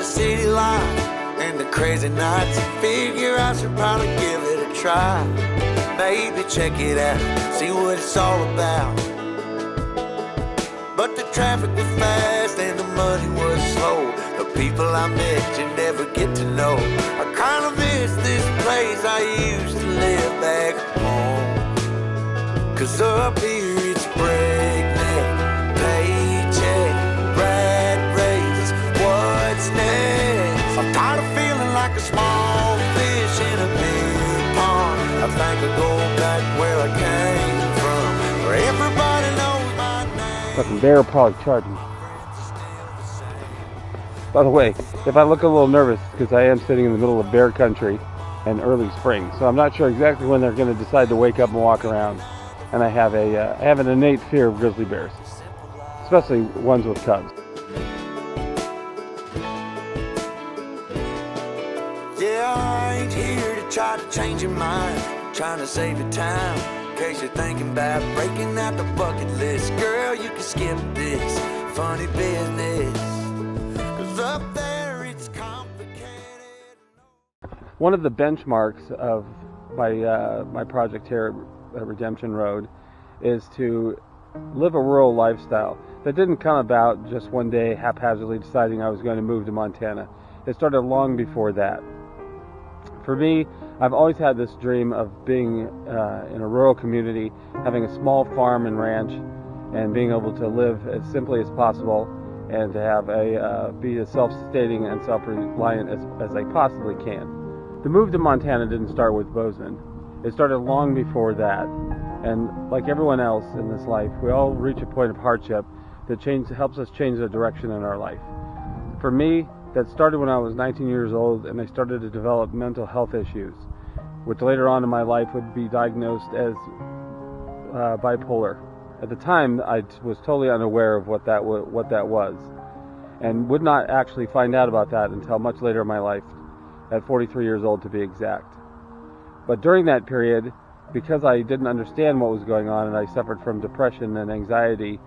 the city lights and the crazy nights. Figure I should probably give it a try. Maybe check it out, see what it's all about. But the traffic was fast and the money was slow. The people I met you never get to know. I kinda miss this place I used to live back home. 'Cause up here it's breakneck, paycheck, rat race, what's next? I'm tired of feeling like a small fish in a big pond. I think I'll go back where I came from, where everybody knows my name. Fucking bear will probably charge me. By the way, if I look a little nervous, because I am sitting in the middle of bear country and early spring, so I'm not sure exactly when they're going to decide to wake up and walk around. And I have an innate fear of grizzly bears, especially ones with cubs. Yeah, I ain't here to try to change your mind, trying to save your time. In case you're thinking about breaking out the bucket list, girl, you can skip this funny business. 'Cause up there it's complicated. One of the benchmarks of my project here at Redemption Road is to live a rural lifestyle that didn't come about just one day haphazardly deciding I was going to move to Montana. It started long before that. For me, I've always had this dream of being in a rural community, having a small farm and ranch, and being able to live as simply as possible and to have be as self-sustaining and self-reliant as I possibly can. The move to Montana didn't start with Bozeman. It started long before that. And like everyone else in this life, we all reach a point of hardship that helps us change the direction in our life. For me, that started when I was 19 years old and I started to develop mental health issues, which later on in my life would be diagnosed as bipolar. At the time, I was totally unaware of what that was, and would not actually find out about that until much later in my life, at 43 years old to be exact. But during that period, because I didn't understand what was going on and I suffered from depression and anxiety,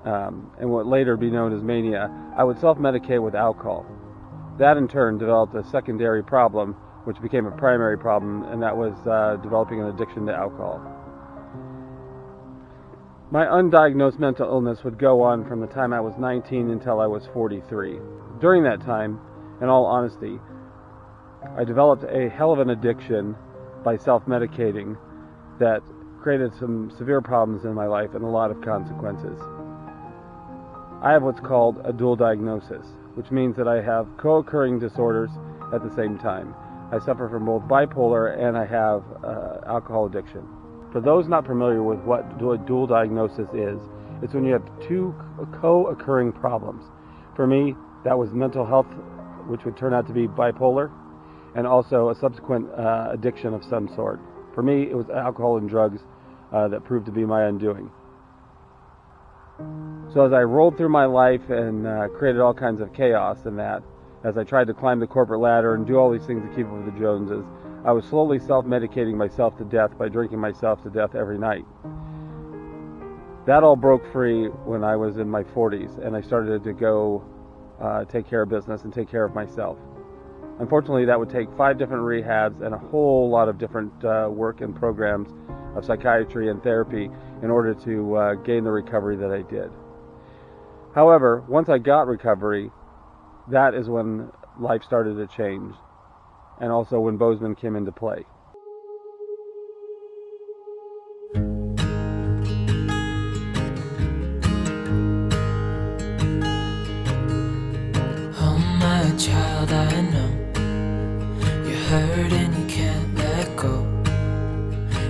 and what later be known as mania, I would self-medicate with alcohol. That in turn developed a secondary problem, which became a primary problem, and that was developing an addiction to alcohol. My undiagnosed mental illness would go on from the time I was 19 until I was 43. During that time, in all honesty, I developed a hell of an addiction by self-medicating that created some severe problems in my life and a lot of consequences. I have what's called a dual diagnosis, which means that I have co-occurring disorders at the same time. I suffer from both bipolar and I have alcohol addiction. For those not familiar with what dual diagnosis is, it's when you have two co-occurring problems. For me, that was mental health, which would turn out to be bipolar, and also a subsequent addiction of some sort. For me, it was alcohol and drugs that proved to be my undoing. So as I rolled through my life and created all kinds of chaos in that, as I tried to climb the corporate ladder and do all these things to keep up with the Joneses, I was slowly self-medicating myself to death by drinking myself to death every night. That all broke free when I was in my 40s, and I started to go take care of business and take care of myself. Unfortunately, that would take 5 different rehabs and a whole lot of different work and programs of psychiatry and therapy in order to gain the recovery that I did. However, once I got recovery, that is when life started to change, and also when Bozeman came into play. Oh my child, I know you're hurt and you can't let go.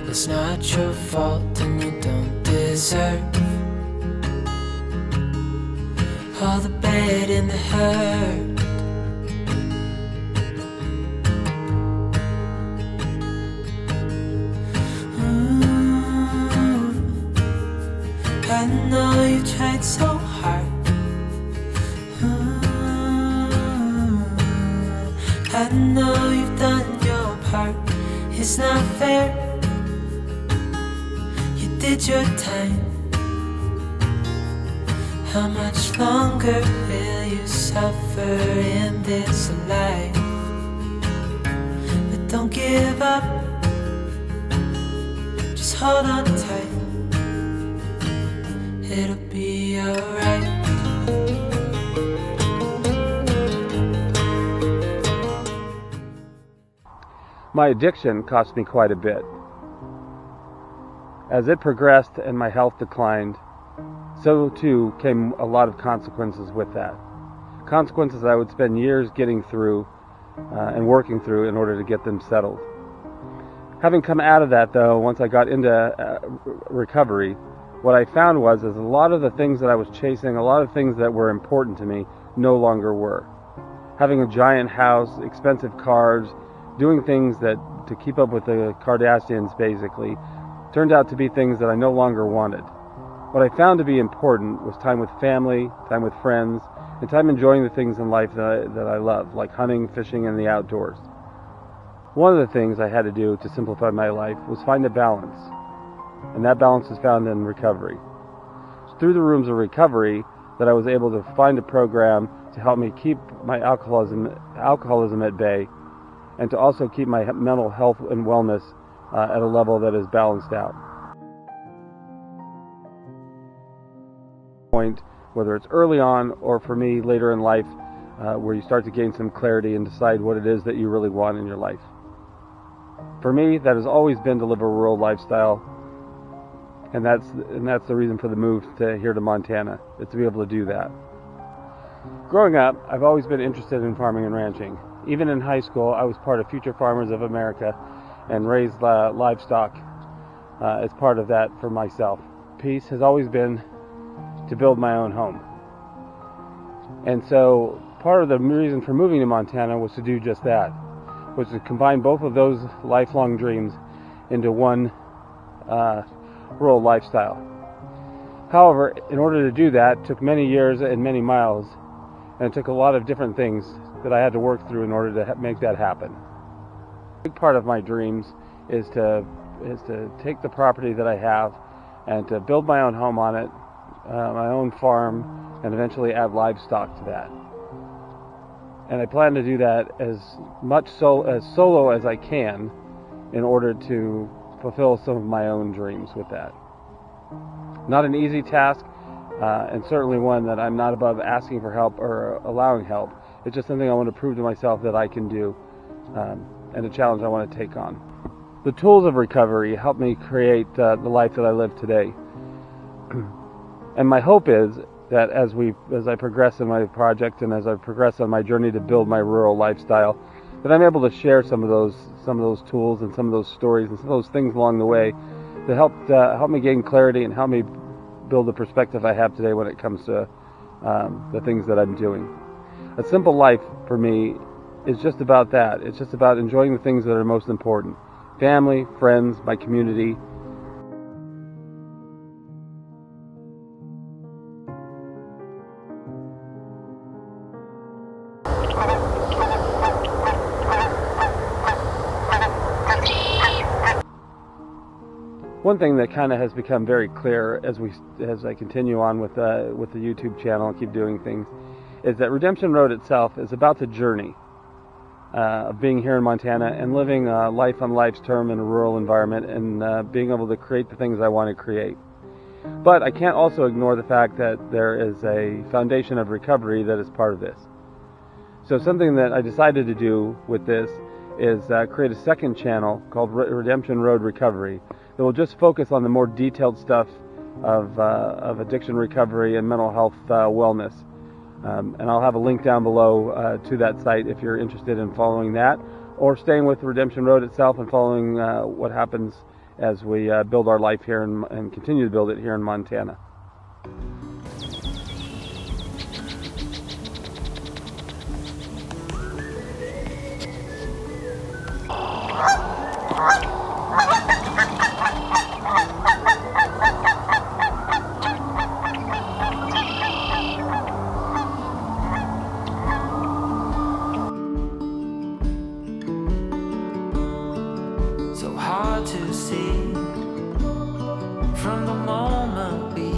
It's not your fault and you don't deserve all the bad and the hurt. I know you tried so hard. I know you've done your part. It's not fair. You did your time. How much longer will you suffer in this life? But don't give up, just hold on tight. It'll be alright. My addiction cost me quite a bit. As it progressed and my health declined, so too came a lot of consequences with that. Consequences I would spend years getting through and working through in order to get them settled. Having come out of that, though, once I got into recovery, what I found was a lot of the things that I was chasing, a lot of things that were important to me, no longer were. Having a giant house, expensive cars, doing things that to keep up with the Kardashians, basically, turned out to be things that I no longer wanted. What I found to be important was time with family, time with friends, and time enjoying the things in life that I love, like hunting, fishing, and the outdoors. One of the things I had to do to simplify my life was find a balance, and that balance is found in recovery. It's through the rooms of recovery that I was able to find a program to help me keep my alcoholism at bay, and to also keep my mental health and wellness at a level that is balanced out. Point, whether it's early on or for me later in life, where you start to gain some clarity and decide what it is that you really want in your life. For me, that has always been to live a rural lifestyle, and that's the reason for the move here to Montana, is to be able to do that. Growing up, I've always been interested in farming and ranching. Even in high school, I was part of Future Farmers of America and raised livestock as part of that for myself. Piece has always been to build my own home. And so part of the reason for moving to Montana was to do just that, was to combine both of those lifelong dreams into one rural lifestyle. However, in order to do that, it took many years and many miles, and it took a lot of different things that I had to work through in order to make that happen. A big part of my dreams is to take the property that I have and to build my own home on it, my own farm, and eventually add livestock to that. And I plan to do that as much solo as I can in order to fulfill some of my own dreams with that. Not an easy task, and certainly one that I'm not above asking for help or allowing help. It's just something I want to prove to myself that I can do, and a challenge I want to take on. The tools of recovery help me create the life that I live today. And my hope is that as I progress in my project and as I progress on my journey to build my rural lifestyle, that I'm able to share some of those tools and some of those stories and some of those things along the way to help me gain clarity and help me build the perspective I have today when it comes to the things that I'm doing. A simple life for me is just about that. It's just about enjoying the things that are most important. Family, friends, my community. One thing that kind of has become very clear as I continue on with the YouTube channel and keep doing things is that Redemption Road itself is about the journey of being here in Montana and living life on life's term in a rural environment and being able to create the things I want to create. But I can't also ignore the fact that there is a foundation of recovery that is part of this. So something that I decided to do with this is create a second channel called Redemption Road Recovery that will just focus on the more detailed stuff of addiction recovery and mental health wellness. And I'll have a link down below to that site if you're interested in following that, or staying with Redemption Road itself and following what happens as we build our life here and continue to build it here in Montana. So hard to see from the moment we